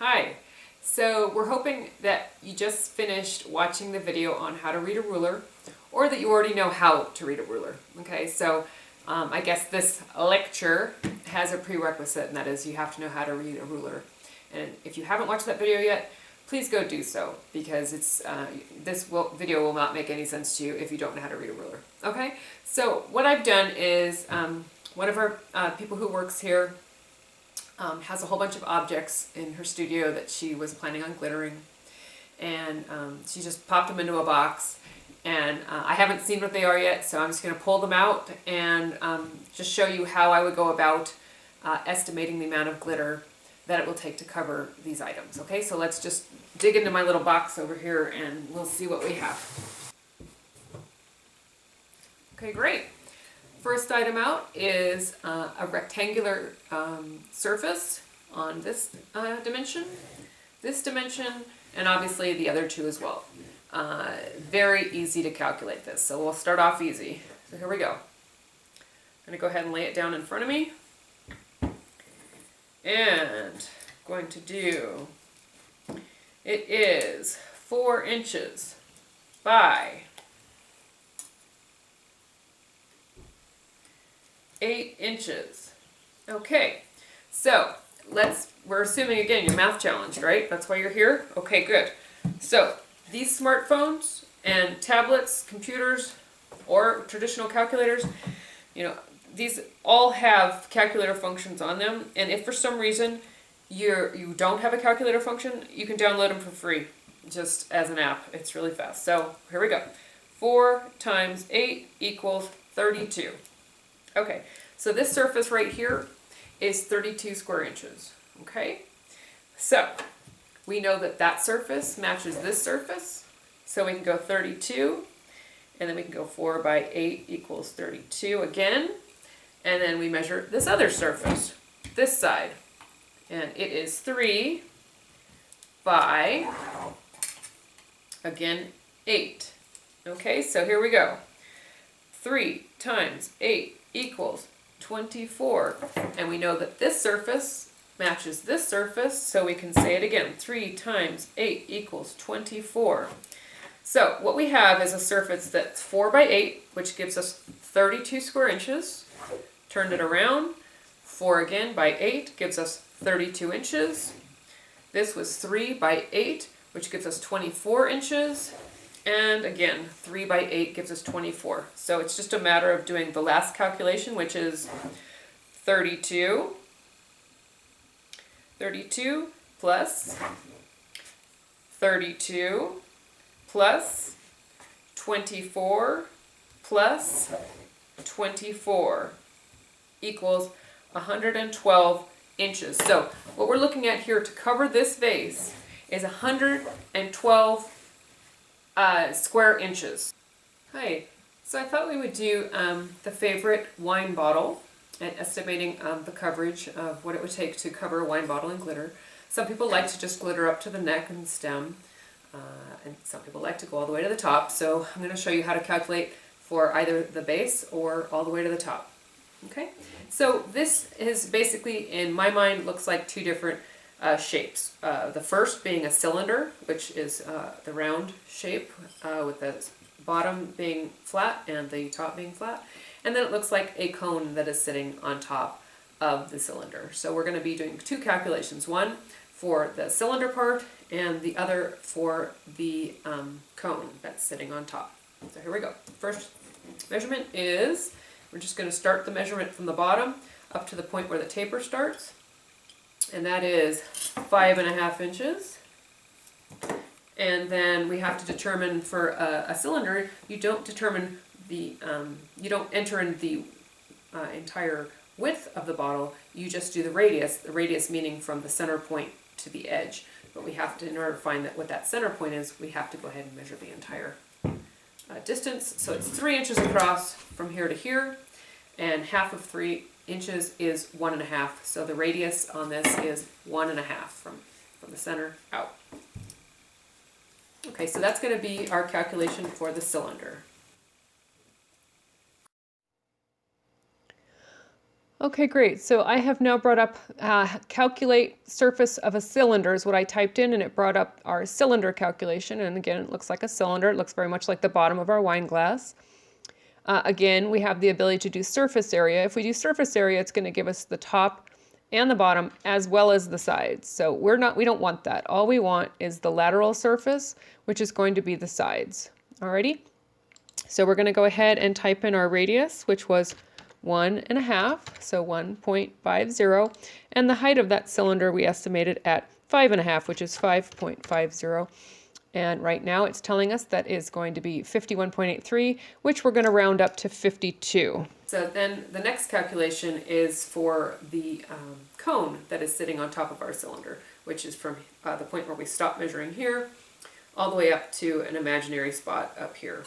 Hi. So we're hoping that you just finished watching the video on how to read a ruler, or that you already know how to read a ruler. Okay, so I guess this lecture has a prerequisite, and that is you have to know how to read a ruler. And if you haven't watched that video yet, please go do so, because video will not make any sense to you if you don't know how to read a ruler. Okay, so what I've done is one of our people who works here has a whole bunch of objects in her studio that she was planning on glittering, and she just popped them into a box, and I haven't seen what they are yet, so I'm just going to pull them out and just show you how I would go about estimating the amount of glitter that it will take to cover these items. Okay, so let's just dig into my little box over here and we'll see what we have. Okay, great. First item out is a rectangular surface on this dimension, and obviously the other two as well. Very easy to calculate this, so we'll start off easy. So here we go. I'm going to go ahead and lay it down in front of me. And I'm going to do, it is 4 inches by 8 inches. Okay, so we're assuming again you're math challenged, right? That's why you're here? Okay, good. So these smartphones and tablets, computers, or traditional calculators, these all have calculator functions on them, and if for some reason you don't have a calculator function, you can download them for free, just as an app. It's really fast. So here we go. 4 times 8 equals 32. Okay, so this surface right here is 32 square inches. Okay, so we know that that surface matches this surface, so we can go 32, and then we can go 4 by 8 equals 32 again. And then we measure this other surface, this side, and it is 3 by, again, 8. Okay, so here we go. 3 times 8 equals 24. And we know that this surface matches this surface, so we can say it again. 3 times 8 equals 24. So what we have is a surface that's 4 by 8, which gives us 32 square inches. Turned it around, 4 again by 8 gives us 32 inches. This was 3 by 8, which gives us 24 inches. And again, 3 by 8 gives us 24. So it's just a matter of doing the last calculation, which is 32 plus 32 plus 24 plus 24 equals 112 inches. So what we're looking at here to cover this vase is 112 square inches. Hi, so I thought we would do the favorite wine bottle and estimating the coverage of what it would take to cover a wine bottle in glitter. Some people like to just glitter up to the neck and stem, and some people like to go all the way to the top. So I'm going to show you how to calculate for either the base or all the way to the top. Okay, so this is basically, in my mind, looks like two different shapes. The first being a cylinder, which is the round shape with the bottom being flat and the top being flat. And then it looks like a cone that is sitting on top of the cylinder. So we're going to be doing two calculations, one for the cylinder part and the other for the cone that's sitting on top. So here we go. First measurement is, we're just going to start the measurement from the bottom up to the point where the taper starts, and that is 5.5 inches. And then we have to determine for a cylinder, you don't determine the, you don't enter in the entire width of the bottle, you just do the radius meaning from the center point to the edge. But we have to, in order to find what that center point is, we have to go ahead and measure the entire distance. So it's 3 inches across from here to here, and half of 3 inches is 1.5. So the radius on this is 1.5 from the center out. Okay, so that's going to be our calculation for the cylinder. Okay, great. So I have now brought up calculate surface of a cylinder is what I typed in, and it brought up our cylinder calculation. And again, it looks like a cylinder. It looks very much like the bottom of our wine glass. Again, we have the ability to do surface area. If we do surface area, it's going to give us the top and the bottom as well as the sides. So we don't want that. All we want is the lateral surface, which is going to be the sides. Alrighty? So we're going to go ahead and type in our radius, which was 1.5, so 1.50, and the height of that cylinder we estimated at 5.5, which is 5.50. And right now it's telling us that is going to be 51.83, which we're going to round up to 52. So then the next calculation is for the cone that is sitting on top of our cylinder, which is from the point where we stop measuring here all the way up to an imaginary spot up here.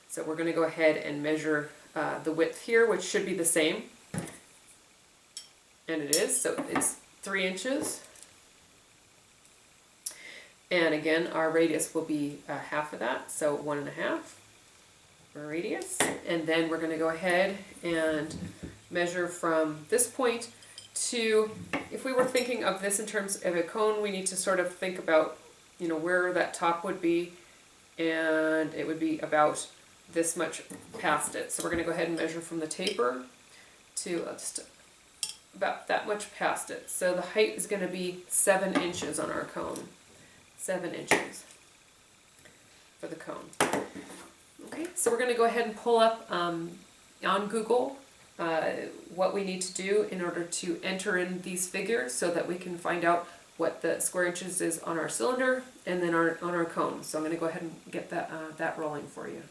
So we're going to go ahead and measure the width here, which should be the same. And it is, so it's 3 inches. And again, our radius will be half of that, so 1.5 radius. And then we're going to go ahead and measure from this point to, if we were thinking of this in terms of a cone, we need to sort of think about, you know, where that top would be, and it would be about this much past it. So we're going to go ahead and measure from the taper to just about that much past it. So the height is going to be 7 inches on our cone. 7 inches for the cone. Okay, so we're going to go ahead and pull up on Google what we need to do in order to enter in these figures so that we can find out what the square inches is on our cylinder and then on our cone. So I'm going to go ahead and get that rolling for you.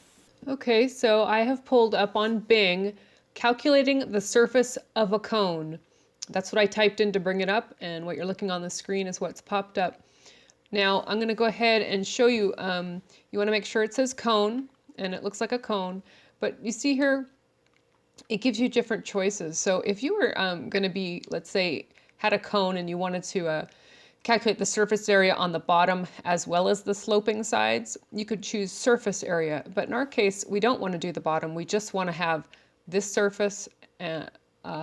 Okay, so I have pulled up on Bing, calculating the surface of a cone. That's what I typed in to bring it up, and what you're looking on the screen is what's popped up. Now I'm going to go ahead and show you, you want to make sure it says cone, and it looks like a cone, but you see here, it gives you different choices. So if you were going to be, let's say, had a cone and you wanted to calculate the surface area on the bottom as well as the sloping sides, you could choose surface area. But in our case, we don't want to do the bottom. We just want to have this surface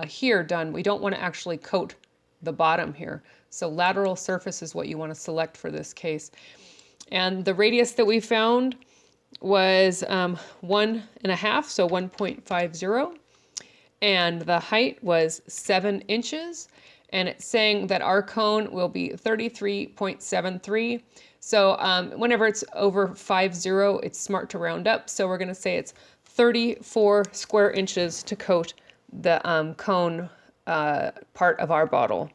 here done. We don't want to actually coat the bottom here. So lateral surface is what you want to select for this case. And the radius that we found was 1.5, so 1.50. And the height was 7 inches. And it's saying that our cone will be 33.73. So whenever it's over 50, it's smart to round up. So we're going to say it's 34 square inches to coat the cone part of our bottle.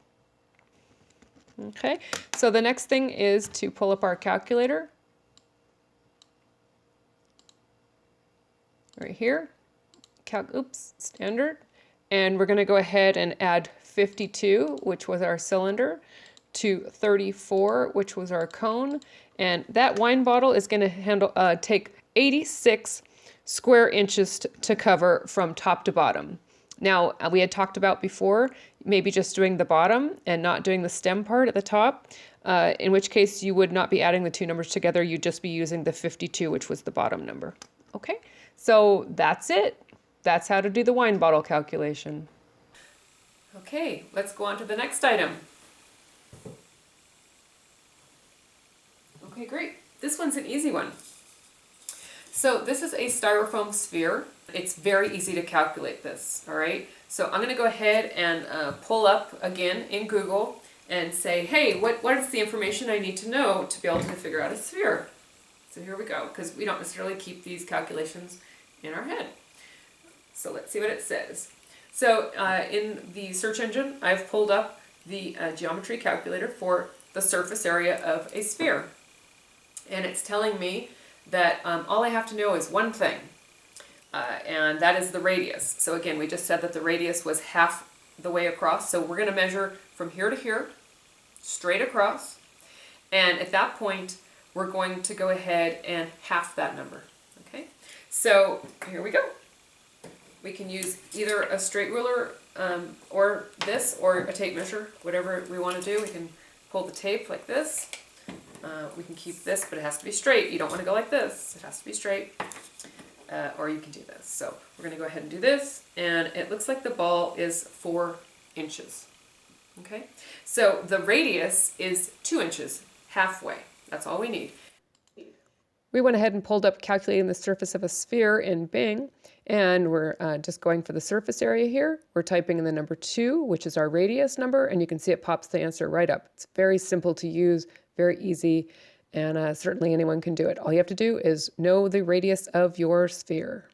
Okay, so the next thing is to pull up our calculator. Right here, standard. And we're going to go ahead and add 52, which was our cylinder, to 34, which was our cone. And that wine bottle is going to take 86 square inches to cover from top to bottom. Now, we had talked about before, maybe just doing the bottom and not doing the stem part at the top, in which case you would not be adding the two numbers together. You'd just be using the 52, which was the bottom number. Okay, so that's it. That's how to do the wine bottle calculation. Okay, let's go on to the next item. Okay, great. This one's an easy one. So this is a styrofoam sphere. It's very easy to calculate this, all right? So I'm going to go ahead and pull up again in Google and say, hey, what is the information I need to know to be able to figure out a sphere? So here we go, because we don't necessarily keep these calculations in our head. So let's see what it says. So in the search engine, I've pulled up the geometry calculator for the surface area of a sphere. And it's telling me that all I have to know is one thing, and that is the radius. So again, we just said that the radius was half the way across, so we're going to measure from here to here, straight across, and at that point, we're going to go ahead and half that number, okay? So here we go. We can use either a straight ruler or this, or a tape measure, whatever we want to do. We can pull the tape like this. We can keep this, but it has to be straight. You don't want to go like this. It has to be straight. or you can do this. So we're going to go ahead and do this, and it looks like the ball is 4 inches. Okay, so the radius is 2 inches, halfway. That's all we need. We went ahead and pulled up calculating the surface of a sphere in Bing, and we're just going for the surface area here. We're typing in the number 2, which is our radius number, and you can see it pops the answer right up. It's very simple to use, very easy, and certainly anyone can do it. All you have to do is know the radius of your sphere.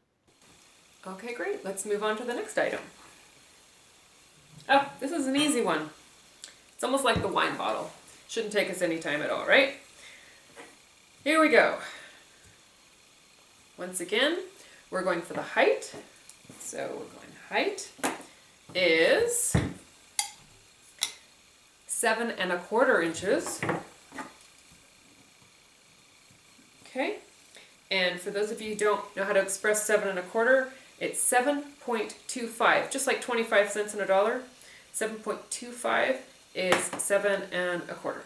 Okay, great. Let's move on to the next item. Oh, this is an easy one. It's almost like the wine bottle. Shouldn't take us any time at all, right? Here we go. Once again, we're going for the height. So we're going height is 7 1/4 inches. Okay. And for those of you who don't know how to express 7 1/4, it's 7.25, just like 25 cents in a dollar. 7.25 is 7 1/4.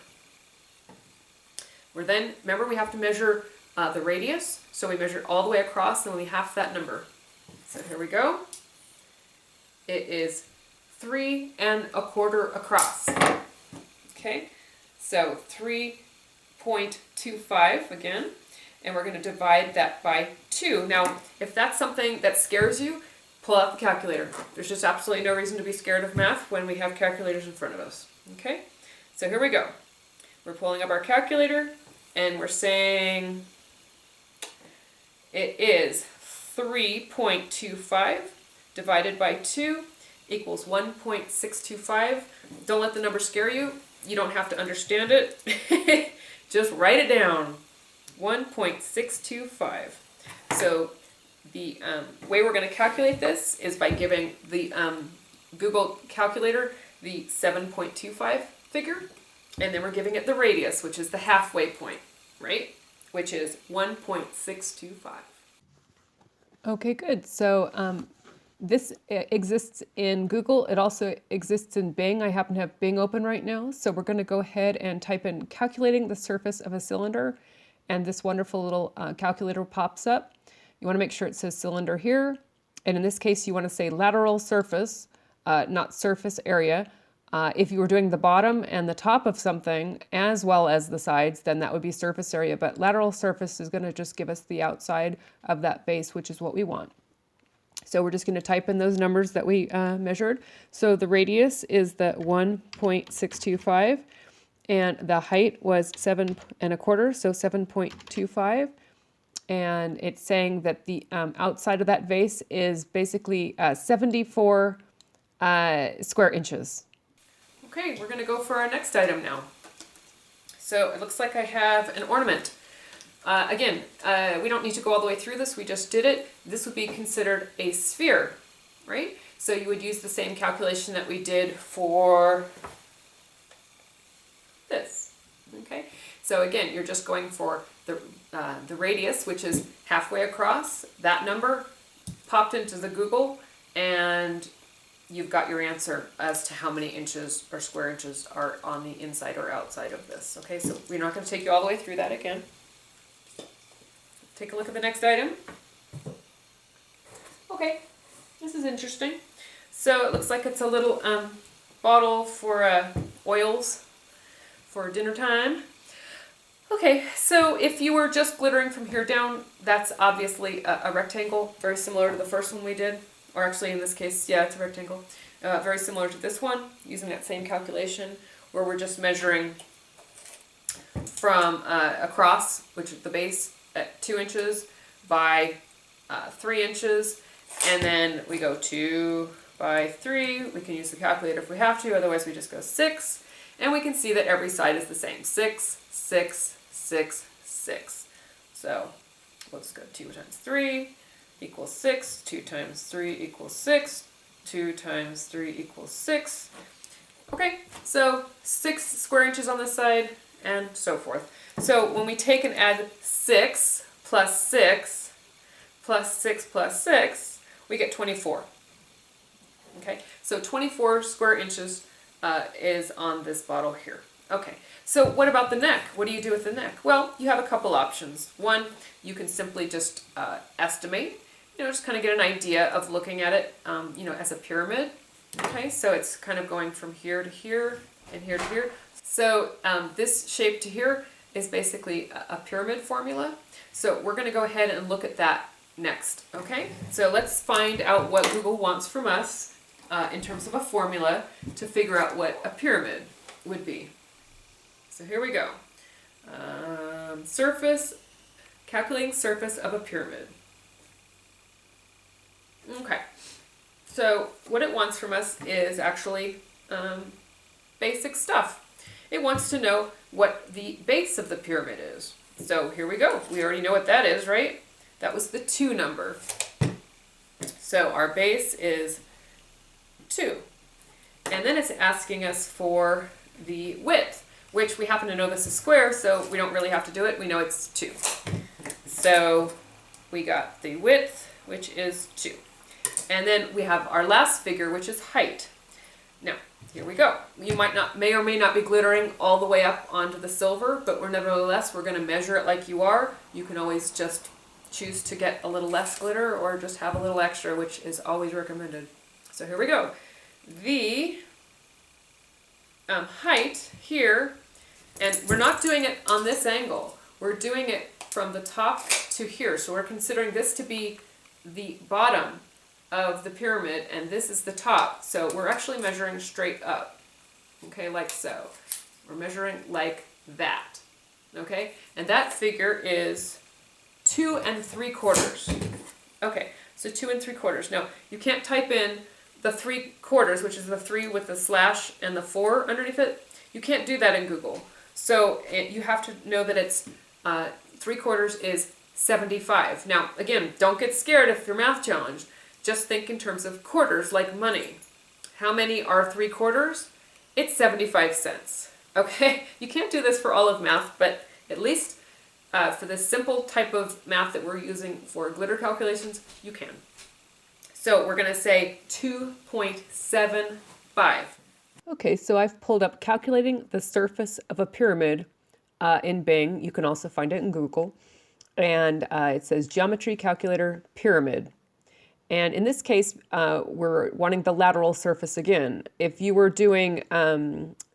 We're then, remember, we have to measure the radius, so we measure it all the way across, and we half that number. So here we go. It is 3 1/4 across. Okay, so 3.25 again, and we're going to divide that by 2. Now, if that's something that scares you, pull out the calculator. There's just absolutely no reason to be scared of math when we have calculators in front of us. Okay, so here we go. We're pulling up our calculator, and we're saying it is 3.25 divided by 2 equals 1.625. Don't let the number scare you. You don't have to understand it. Just write it down. 1.625. So the way we're going to calculate this is by giving the Google calculator the 7.25 figure, and then we're giving it the radius, which is the halfway point, right? Which is 1.625. Okay, good. So this exists in Google. It also exists in Bing. I happen to have Bing open right now. So we're going to go ahead and type in calculating the surface of a cylinder, and this wonderful little calculator pops up. You want to make sure it says cylinder here. And in this case, you want to say lateral surface, not surface area. If you were doing the bottom and the top of something as well as the sides, then that would be surface area. But lateral surface is going to just give us the outside of that base, which is what we want. So we're just going to type in those numbers that we measured. So the radius is the 1.625, and the height was 7 1/4, so 7.25. And it's saying that the outside of that vase is basically 74 square inches. Okay, we're going to go for our next item now. So it looks like I have an ornament. Again, we don't need to go all the way through this, we just did it. This would be considered a sphere, right? So you would use the same calculation that we did for this, okay? So again, you're just going for the radius, which is halfway across. That number popped into the Google, and you've got your answer as to how many inches or square inches are on the inside or outside of this. Okay, so we're not going to take you all the way through that again. Take a look at the next item. Okay, this is interesting. So it looks like it's a little bottle for oils for dinner time. Okay, so if you were just glittering from here down, that's obviously a rectangle, very similar to the first one we did. Or actually in this case, yeah, it's a rectangle. Very similar to this one, using that same calculation, where we're just measuring from across, which is the base, at 2 inches by 3 inches, and then we go 2 by 3. We can use the calculator if we have to, otherwise we just go 6, and we can see that every side is the same. 6, 6, 6, 6. So let's go 2 times 3 equals 6, 2 times 3 equals 6, 2 times 3 equals 6. Okay, so 6 square inches on this side, and so forth. So when we take and add 6 plus 6 plus 6 plus 6, we get 24. Okay, so 24 square inches is on this bottle here. Okay, so what about the neck? What do you do with the neck? Well, you have a couple options. One, you can simply just estimate, just kind of get an idea of looking at it, as a pyramid. Okay, so it's kind of going from here to here and here to here. So this shape to here is basically a pyramid formula. So we're going to go ahead and look at that next. Okay, so let's find out what Google wants from us in terms of a formula to figure out what a pyramid would be. So here we go. Calculating surface of a pyramid. Okay, so what it wants from us is actually basic stuff. It wants to know what the base of the pyramid is. So here we go. We already know what that is, right? That was the 2 number. So our base is 2. And then it's asking us for the width, which we happen to know this is square, so we don't really have to do it. We know it's 2. So we got the width, which is 2. And then we have our last figure, which is height. Now, here we go. You may or may not be glittering all the way up onto the silver, but nevertheless, we're going to measure it like you are. You can always just choose to get a little less glitter or just have a little extra, which is always recommended. So here we go. The height here, and we're not doing it on this angle. We're doing it from the top to here. So we're considering this to be the bottom of the pyramid, and this is the top. So we're actually measuring straight up, okay, like so. We're measuring like that, okay? And that figure is 2 3/4. Okay, so 2 3/4. Now, you can't type in the 3/4, which is the 3 with the slash and the 4 underneath it. You can't do that in Google. So you have to know that it's 3/4 is 75. Now, again, don't get scared if you're math challenged. Just think in terms of quarters, like money. How many are 3/4? It's 75 cents. Okay? You can't do this for all of math, but at least for this simple type of math that we're using for glitter calculations, you can. So we're going to say 2.75. Okay, so I've pulled up calculating the surface of a pyramid in Bing. You can also find it in Google. And it says Geometry Calculator Pyramid. And in this case, we're wanting the lateral surface again. If you were doing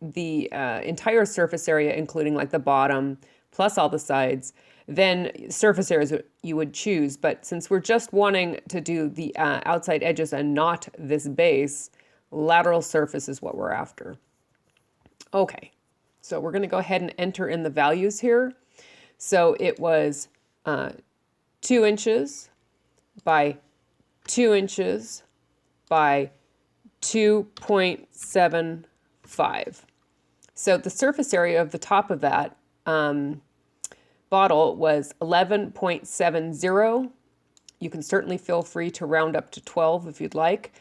the entire surface area, including like the bottom plus all the sides, then surface areas you would choose. But since we're just wanting to do the outside edges and not this base, lateral surface is what we're after. Okay, so we're going to go ahead and enter in the values here. So it was 2 inches by 2 inches by 2.75. So the surface area of the top of that bottle was 11.70. You can certainly feel free to round up to 12 if you'd like.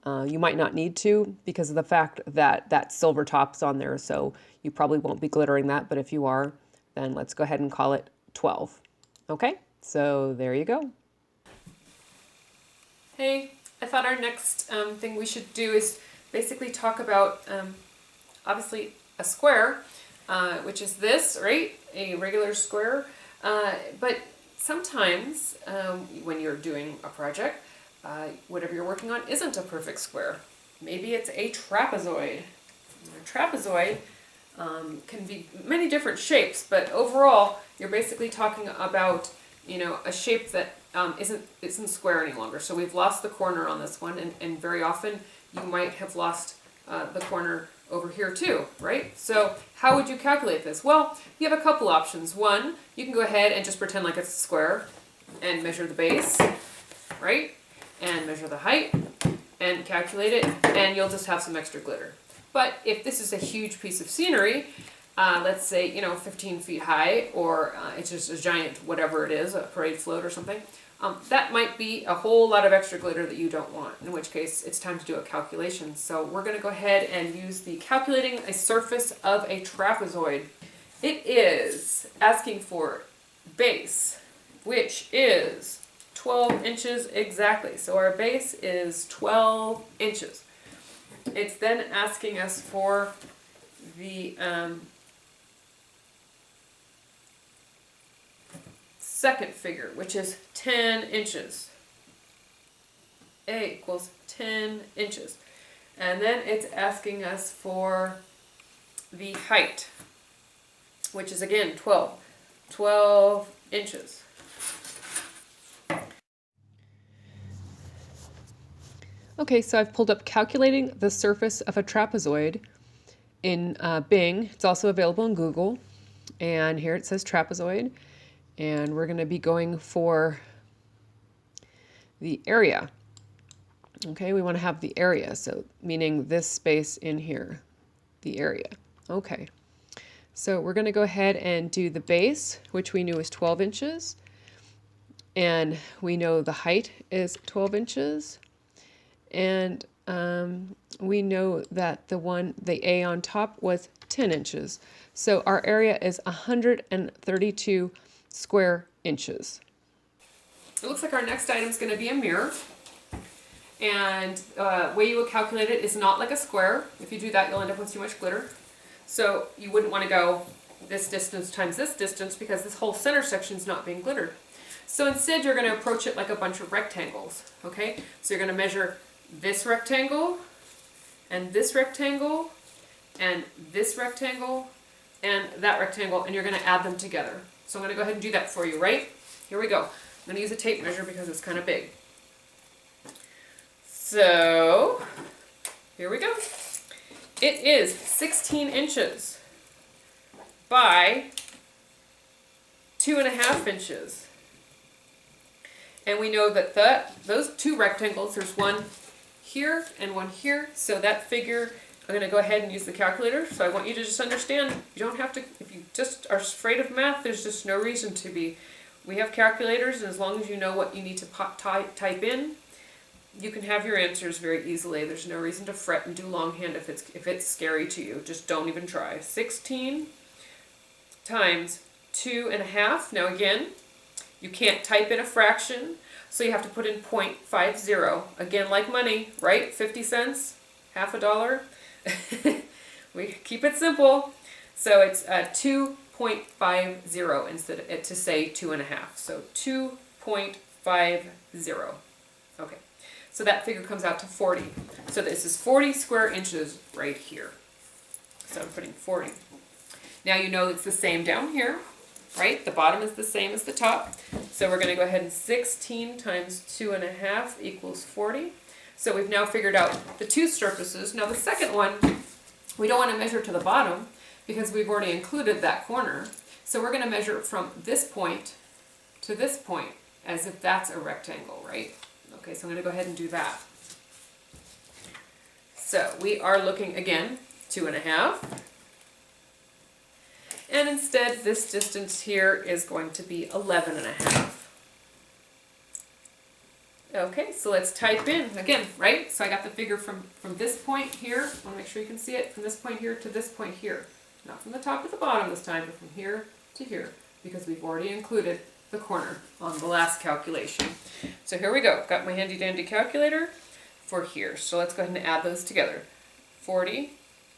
You might not need to because of the fact that that silver top's on there, so you probably won't be glittering that, but if you are, then let's go ahead and call it 12. Okay, so there you go. Hey, I thought our next thing we should do is basically talk about, obviously, a square, which is this, right? A regular square. But sometimes when you're doing a project, whatever you're working on isn't a perfect square. Maybe it's a trapezoid. A trapezoid can be many different shapes, but overall, you're basically talking about, a shape that isn't square any longer. So we've lost the corner on this one, and very often you might have lost the corner over here too, right? So how would you calculate this? Well, you have a couple options. One, you can go ahead and just pretend like it's a square and measure the base, right? And measure the height and calculate it, and you'll just have some extra glitter. But if this is a huge piece of scenery, let's say, 15 feet high, or it's just a giant whatever it is, a parade float or something, that might be a whole lot of extra glitter that you don't want, in which case it's time to do a calculation. So we're going to go ahead and use the calculating a surface of a trapezoid. It is asking for base, which is 12 inches exactly. So our base is 12 inches. It's then asking us for the second figure, which is 10 inches. A equals 10 inches. And then it's asking us for the height, which is again 12 inches. Okay, so I've pulled up calculating the surface of a trapezoid in Bing. It's also available in Google. And here it says trapezoid. And we're going to be going for the area. Okay, we want to have the area, so meaning this space in here, the area. Okay, so we're going to go ahead and do the base, which we knew was 12 inches. And we know the height is 12 inches. And we know that the A on top was 10 inches. So our area is 132 square inches. It looks like our next item is going to be a mirror. And the way you would calculate it is not like a square. If you do that, you'll end up with too much glitter. So you wouldn't want to go this distance times this distance because this whole center section is not being glittered. So instead, you're going to approach it like a bunch of rectangles. Okay? So you're going to measure this rectangle, and this rectangle, and this rectangle, and that rectangle, and you're going to add them together. So I'm going to go ahead and do that for you, right? Here we go. I'm going to use a tape measure because it's kind of big. So, here we go. It is 16 inches by 2.5 inches. And we know that those two rectangles, there's one here and one here, so that figure, I'm going to go ahead and use the calculator. So I want you to just understand, you don't have to, if you just are afraid of math, there's just no reason to be. We have calculators, and as long as you know what you need to type in, you can have your answers very easily. There's no reason to fret and do longhand if it's scary to you. Just don't even try. 16 times 2.5. Now again, you can't type in a fraction, so you have to put in 0.50. Again, like money, right? 50 cents, half a dollar. We keep it simple. So it's 2.50 instead of to say 2.5. So 2.50. Okay. So that figure comes out to 40. So this is 40 square inches right here. So I'm putting 40. Now you know it's the same down here, right? The bottom is the same as the top. So we're going to go ahead and 16 times 2.5 equals 40. So we've now figured out the two surfaces. Now the second one, we don't want to measure to the bottom because we've already included that corner. So we're going to measure from this point to this point as if that's a rectangle, right? Okay, so I'm going to go ahead and do that. So we are looking again, 2.5. And instead, this distance here is going to be 11.5. Okay, so let's type in again, right? So I got the figure from this point here. I want to make sure you can see it. From this point here to this point here. Not from the top to the bottom this time, but from here to here. Because we've already included the corner on the last calculation. So here we go. Got my handy dandy calculator for here. So let's go ahead and add those together. 40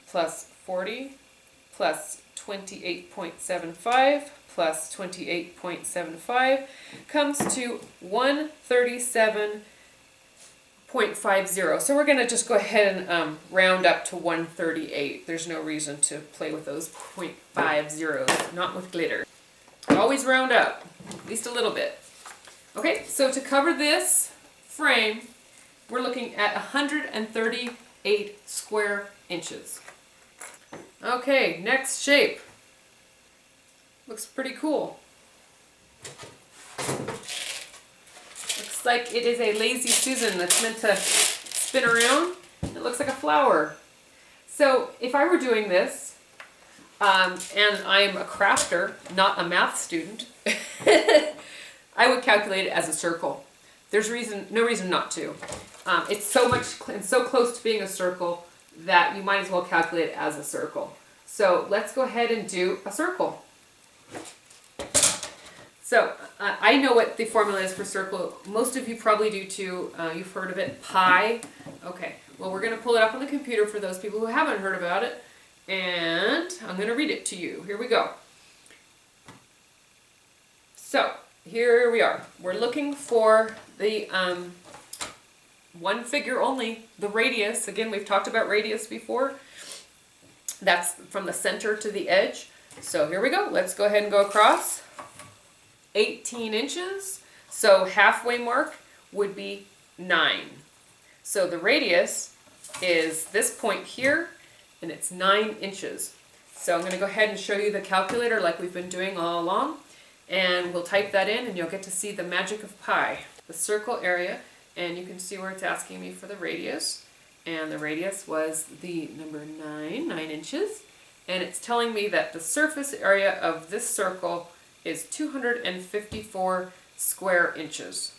plus 40 plus 28.75 plus 28.75 comes to 137.50. So we're going to just go ahead and round up to 138. There's no reason to play with those 0.50s, not with glitter. Always round up, at least a little bit. Okay, so to cover this frame, we're looking at 138 square inches. Okay, next shape. Looks pretty cool. Looks like it is a lazy Susan that's meant to spin around. It looks like a flower. So if I were doing this, and I'm a crafter, not a math student, I would calculate it as a circle. There's no reason not to. It's so close to being a circle that you might as well calculate it as a circle. So let's go ahead and do a circle. So I know what the formula is for circle. Most of you probably do too. You've heard of it, pi. Okay, well we're going to pull it up on the computer for those people who haven't heard about it. And I'm going to read it to you. Here we go. So here we are. We're looking for the one figure only, the radius. Again, we've talked about radius before. That's from the center to the edge. So here we go. Let's go ahead and go across. 18 inches. So halfway mark would be 9. So the radius is this point here, and it's 9 inches. So I'm going to go ahead and show you the calculator like we've been doing all along. And we'll type that in, and you'll get to see the magic of pi. The circle area, and you can see where it's asking me for the radius. And the radius was the number 9 inches. And it's telling me that the surface area of this circle is 254 square inches.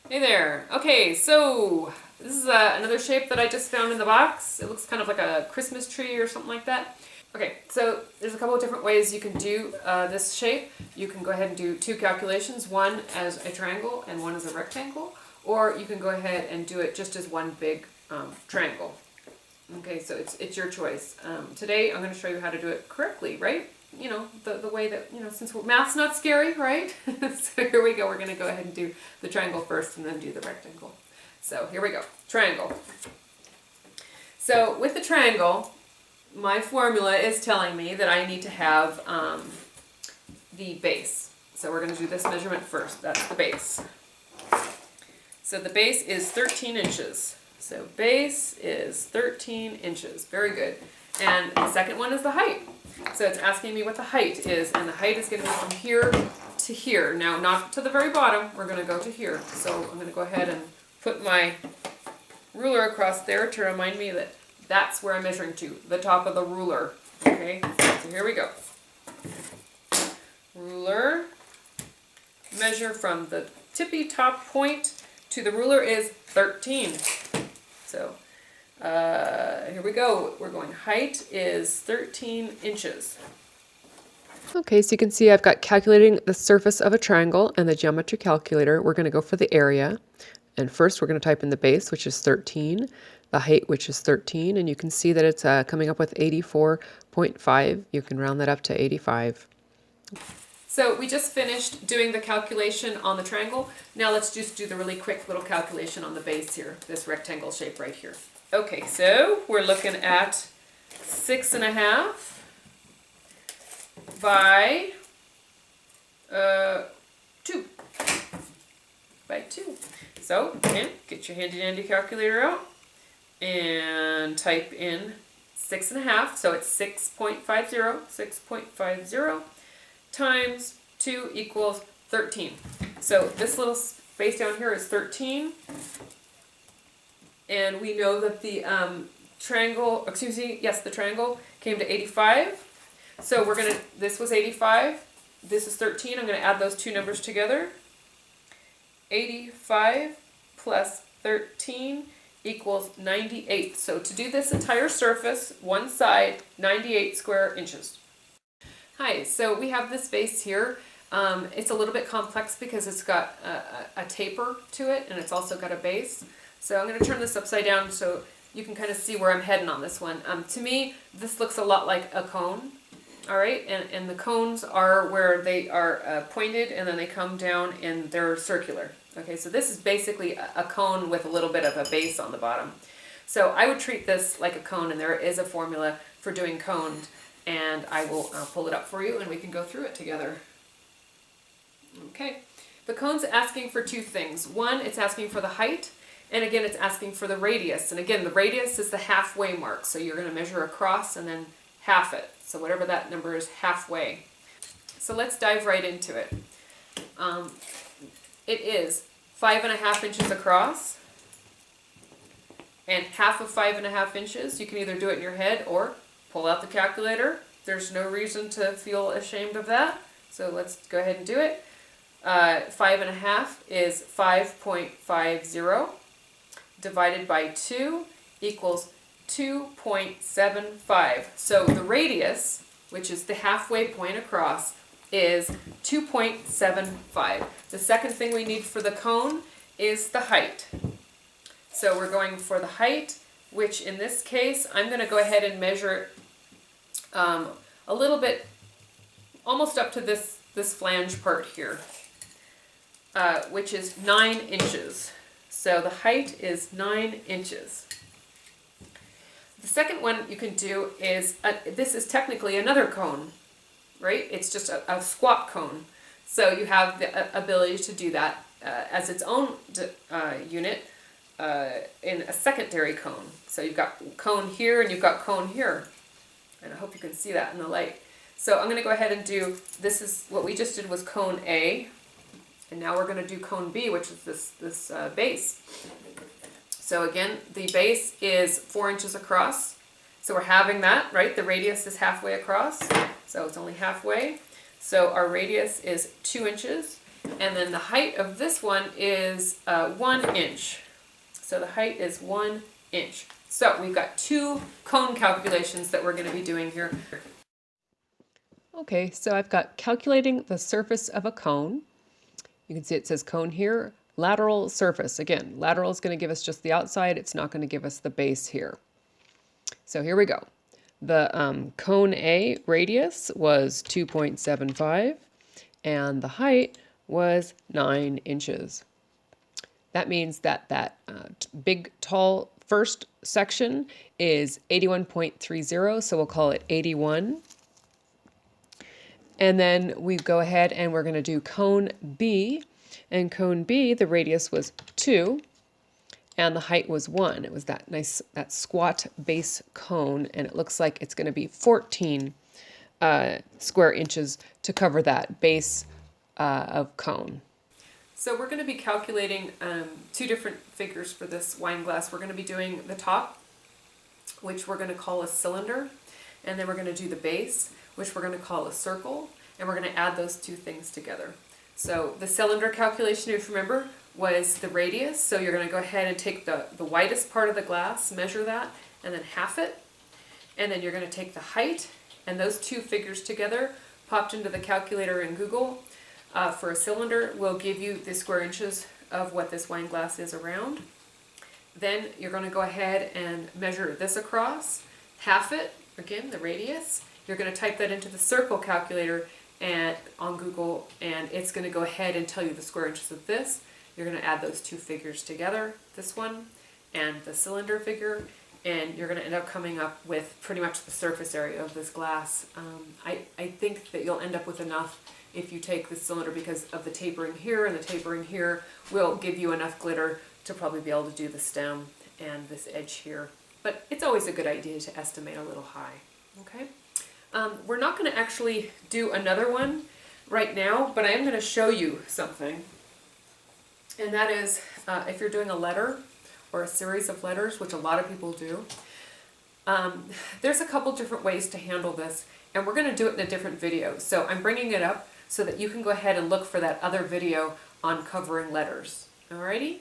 Hey there. Okay, so this is another shape that I just found in the box. It looks kind of like a Christmas tree or something like that. Okay, so there's a couple of different ways you can do this shape. You can go ahead and do 2 calculations, one as a triangle and one as a rectangle, or you can go ahead and do it just as one big triangle. Okay, so it's your choice. Today I'm going to show you how to do it correctly, right? You know, the way that, you know, since math's not scary, right? So here we go. We're going to go ahead and do the triangle first and then do the rectangle. So here we go. Triangle. So with the triangle, my formula is telling me that I need to have the base. So we're going to do this measurement first. That's the base. So the base is 13 inches. So base is 13 inches. Very good. And the second one is the height. So it's asking me what the height is, and the height is going to be from here to here. Now, not to the very bottom. We're going to go to here. So I'm going to go ahead and put my ruler across there to remind me that that's where I'm measuring to, the top of the ruler. Okay, so here we go. Ruler, measure from the tippy top point to the ruler is 13. So here we go. We're going height is 13 inches. Okay, so you can see I've got calculating the surface of a triangle and the geometry calculator. We're going to go for the area. And first we're going to type in the base, which is 13, the height, which is 13, and you can see that it's coming up with 84.5. You can round that up to 85. So we just finished doing the calculation on the triangle. Now let's just do the really quick little calculation on the base here, this rectangle shape right here. Okay, so we're looking at 6.5 by 2. By 2. So, again, get your handy dandy calculator out and type in 6.5. So it's 6.50. 6.50 times 2 equals 13. So this little space down here is 13. And we know that the triangle, excuse me, yes, the triangle came to 85. So we're going to, this was 85. This is 13. I'm going to add those two numbers together. 85 plus 13 equals 98. So to do this entire surface, one side, 98 square inches. Hi, so we have this base here. It's a little bit complex because it's got a taper to it, and it's also got a base. So I'm going to turn this upside down so you can kind of see where I'm heading on this one. To me, this looks a lot like a cone. All right, and the cones are where they are pointed and then they come down and they're circular. Okay, so this is basically a cone with a little bit of a base on the bottom. So I would treat this like a cone, and there is a formula for doing cones, and I will pull it up for you and we can go through it together. Okay, the cone's asking for two things. One, it's asking for the height, and again, it's asking for the radius. And again, the radius is the halfway mark, so you're going to measure across and then half it. So whatever that number is, halfway. So let's dive right into it. It is 5.5 inches across and half of 5.5 inches. You can either do it in your head or pull out the calculator. There's no reason to feel ashamed of that. So let's go ahead and do it. 5.5 is 5.50 divided by 2 equals 2.75. So the radius, which is the halfway point across, is 2.75. The second thing we need for the cone is the height. So we're going for the height, which in this case, I'm going to go ahead and measure a little bit, almost up to this flange part here. which is 9 inches. So the height is 9 inches. The second one you can do is, this is technically another cone, right? It's just a squat cone. So you have the ability to do that as its own unit in a secondary cone. So you've got cone here and you've got cone here. And I hope you can see that in the light. So I'm going to go ahead and do, this is what we just did was cone A. And now we're going to do cone B, which is this base. So again, the base is 4 inches across. So we're having that, right? The radius is halfway across. So it's only halfway. So our radius is 2 inches. And then the height of this one is 1 inch. So the height is 1 inch. So we've got 2 cone calculations that we're going to be doing here. Okay, so I've got calculating the surface of a cone. You can see it says cone here. Lateral surface. Again, lateral is going to give us just the outside. It's not going to give us the base here. So here we go. The cone A radius was 2.75 and the height was 9 inches. That means that big, tall first section is 81.30, so we'll call it 81. And then we go ahead and we're going to do cone B. And cone B, the radius was 2 and the height was 1. It was that squat base cone, and it looks like it's going to be 14 square inches to cover that base of cone. So we're going to be calculating 2 different figures for this wine glass. We're going to be doing the top, which we're going to call a cylinder, and then we're going to do the base, which we're going to call a circle, and we're going to add those 2 things together. So the cylinder calculation, if you remember, was the radius. So you're going to go ahead and take the widest part of the glass, measure that, and then half it. And then you're going to take the height, and those 2 figures together, popped into the calculator in Google for a cylinder, will give you the square inches of what this wine glass is around. Then you're going to go ahead and measure this across, half it, again, the radius. You're going to type that into the circle calculator on Google, and it's going to go ahead and tell you the square inches of this. You're going to add those 2 figures together, this one and the cylinder figure, and you're going to end up coming up with pretty much the surface area of this glass. I think that you'll end up with enough if you take the cylinder, because of the tapering here, and the tapering here will give you enough glitter to probably be able to do the stem and this edge here. But it's always a good idea to estimate a little high. Okay. We're not going to actually do another one right now, but I am going to show you something. And that is, if you're doing a letter or a series of letters, which a lot of people do, there's a couple different ways to handle this, and we're going to do it in a different video. So I'm bringing it up so that you can go ahead and look for that other video on covering letters. Alrighty?